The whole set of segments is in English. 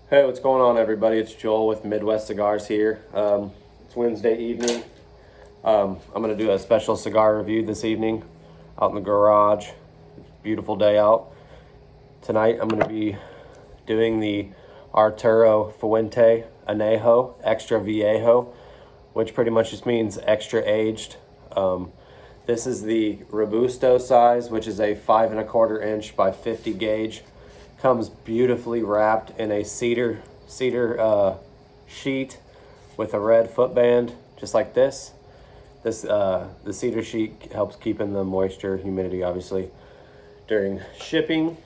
Hey, what's going on, everybody? It's Joel with Midwest Cigars here. It's Wednesday evening. I'm going to do a special cigar review this evening out in the garage. Beautiful day out. Tonight, I'm going to be doing the Arturo Fuente Anejo Xtra Viejo, which pretty much just means extra aged. This is the Robusto size, which is a 5¼ inch by 50 gauge. Comes beautifully wrapped in a cedar sheet with a red footband, just like this. The cedar sheet helps keep in the moisture, humidity, obviously, during shipping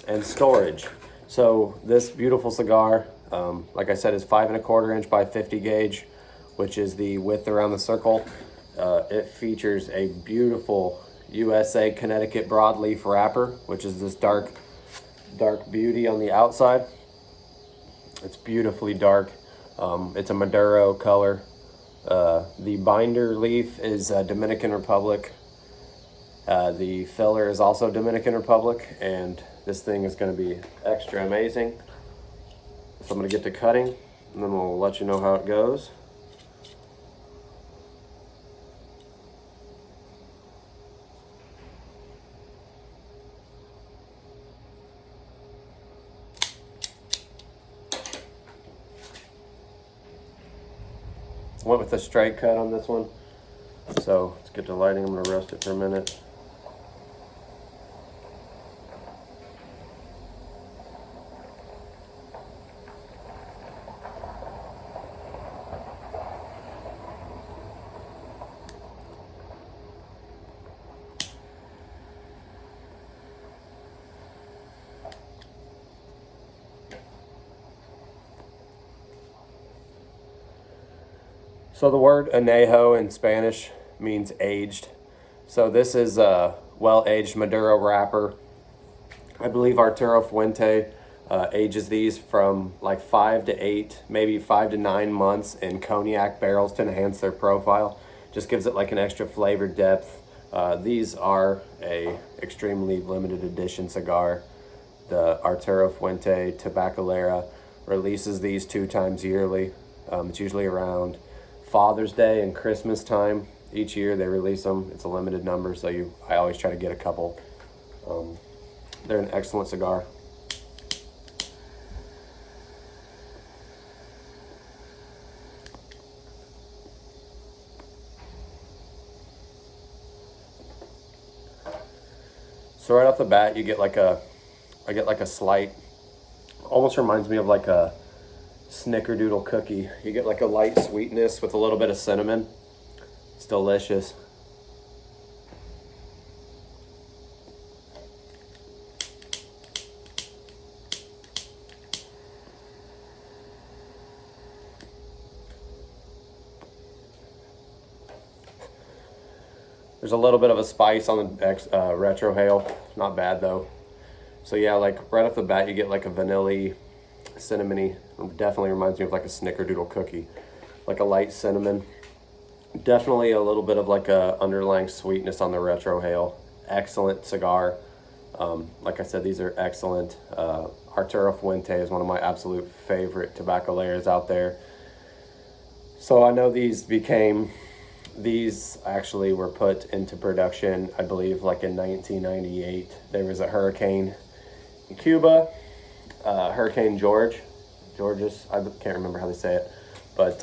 and storage. So this beautiful cigar, like I said, is 5¼ inch by 50 gauge, which is the width around the circle. It features a beautiful USA Connecticut broadleaf wrapper, which is this dark beauty on the outside. It's beautifully dark. It's a Maduro color. The binder leaf is Dominican Republic. The filler is also Dominican Republic, and this thing is going to be extra amazing. So I'm going to get to cutting, and then we'll let you know how it goes. Went with a straight cut on this one. So let's get to lighting. I'm going to roast it for a minute. So the word anejo in Spanish means aged. So this is a well-aged Maduro wrapper. I believe Arturo Fuente ages these from like 5 to 8, maybe 5 to 9 months in cognac barrels to enhance their profile. Just gives it like an extra flavor depth. These are a extremely limited edition cigar. The Arturo Fuente Tabacalera releases these 2 times yearly. It's usually around Father's Day and Christmas time. Each year they release them. It's a limited number, so I always try to get a couple. They're an excellent cigar. So right off the bat, I get like a slight, almost reminds me of like a snickerdoodle cookie. You get like a light sweetness with a little bit of cinnamon. It's delicious. There's a little bit of a spice on the retrohale. Not bad though. So yeah, like right off the bat, you get like a vanilla, cinnamony. It definitely reminds me of like a snickerdoodle cookie, like a light cinnamon. Definitely a little bit of like a underlying sweetness on the retrohale. Excellent cigar. Like I said, these are excellent. Arturo Fuente is one of my absolute favorite tabacaleras out there. So I know these actually were put into production, I believe, like in 1998. There was a hurricane in Cuba, Hurricane Georges, I can't remember how they say it, but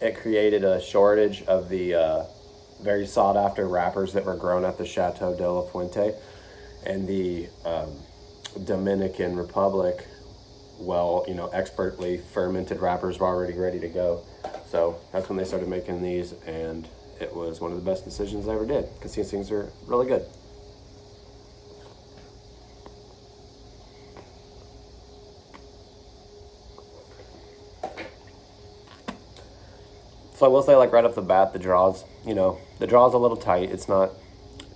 it created a shortage of the very sought after wrappers that were grown at the Chateau de la Fuente, and the Dominican Republic, expertly fermented wrappers were already ready to go. So that's when they started making these, and it was one of the best decisions I ever did, because these things are really good. So I will say, like right off the bat, the draw's a little tight. It's not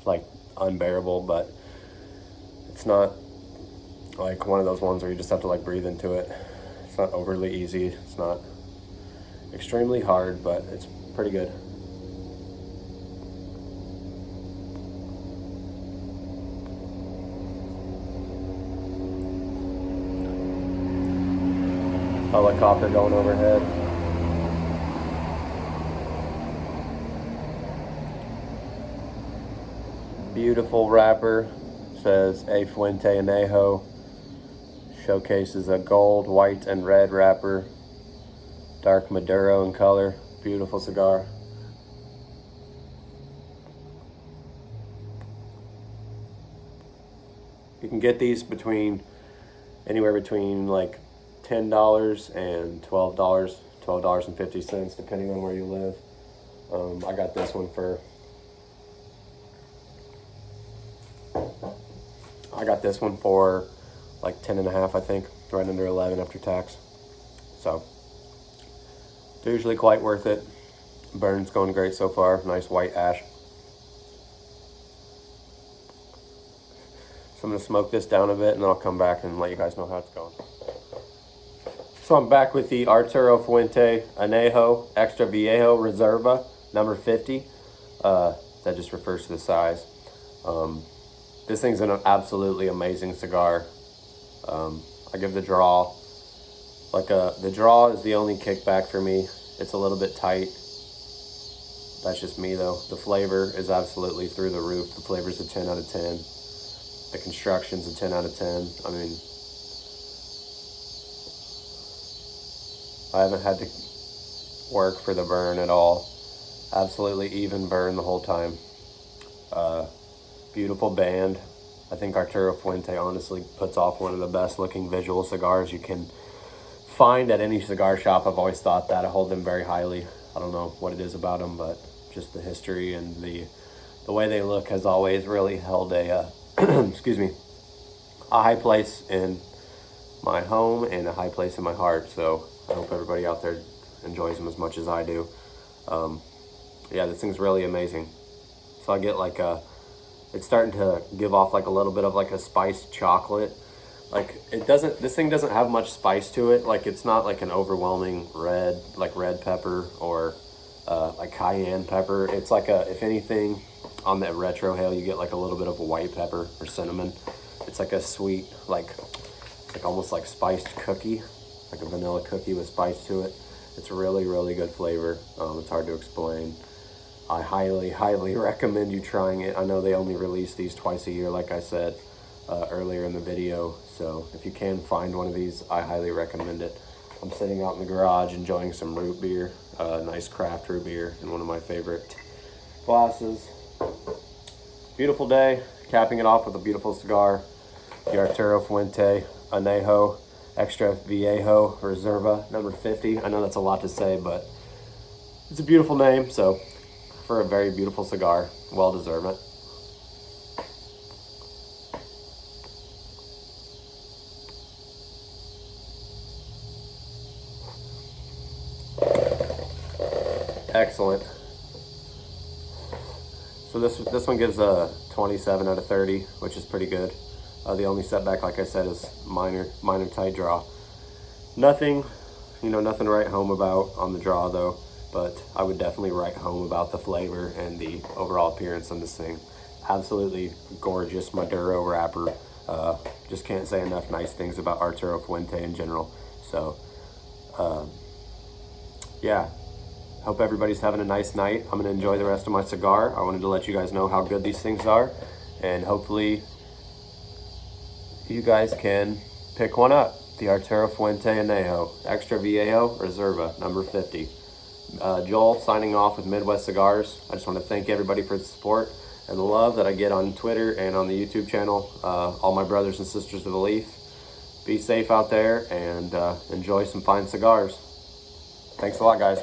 like unbearable, but it's not like one of those ones where you just have to like breathe into it. It's not overly easy. It's not extremely hard, but it's pretty good. Helicopter going overhead. Beautiful wrapper. Says A Fuente Anejo. Showcases a gold, white, and red wrapper. Dark Maduro in color. Beautiful cigar. You can get these anywhere between like $10 and $12, $12.50, depending on where you live. I got this one for like 10 and a half, I think, right under 11 after tax. So they're usually quite worth it. Burn's going great so far. Nice white ash. So I'm gonna smoke this down a bit and then I'll come back and let you guys know how it's going. So I'm back with the Arturo Fuente Anejo Xtra Viejo Reserva, number 50. That just refers to the size. This thing's an absolutely amazing cigar. I give the draw, the draw is the only kickback for me. It's a little bit tight. That's just me though. The flavor is absolutely through the roof. The flavor's a 10 out of 10. The construction's a 10 out of 10. I mean, I haven't had to work for the burn at all. Absolutely even burn the whole time. Beautiful band. I think Arturo Fuente honestly puts off one of the best looking visual cigars you can find at any cigar shop. I've always thought that. I hold them very highly. I don't know what it is about them, but just the history and the way they look has always really held a excuse me, a high place in my home and a high place in my heart. So I hope everybody out there enjoys them as much as I do. Yeah, this thing's really amazing. So I get like it's starting to give off like a little bit of like a spiced chocolate. Like this thing doesn't have much spice to it. Like it's not like an overwhelming red pepper or like cayenne pepper. It's like if anything, on that retrohale you get like a little bit of a white pepper or cinnamon. It's like a sweet, like almost like spiced cookie, like a vanilla cookie with spice to it. It's a really, really good flavor. It's hard to explain. I highly, highly recommend you trying it. I know they only release these twice a year, like I said earlier in the video. So if you can find one of these, I highly recommend it. I'm sitting out in the garage enjoying some root beer, nice craft root beer in one of my favorite glasses. Beautiful day, capping it off with a beautiful cigar. The Arturo Fuente Anejo Xtra Viejo Reserva, number 50. I know that's a lot to say, but it's a beautiful name, so for a very beautiful cigar, well deserved it. Excellent. So this one gives a 27 out of 30, which is pretty good. The only setback, like I said, is minor tight draw. Nothing to write home about on the draw though, but I would definitely write home about the flavor and the overall appearance on this thing. Absolutely gorgeous Maduro wrapper. Just can't say enough nice things about Arturo Fuente in general. So, yeah. Hope everybody's having a nice night. I'm gonna enjoy the rest of my cigar. I wanted to let you guys know how good these things are, and hopefully you guys can pick one up. The Arturo Fuente Anejo Xtra Viejo Reserva, number 50. Joel signing off with Midwest Cigars. I just want to thank everybody for the support and the love that I get on Twitter and on the YouTube channel. All my brothers and sisters of the Leaf. Be safe out there and enjoy some fine cigars. Thanks a lot, guys.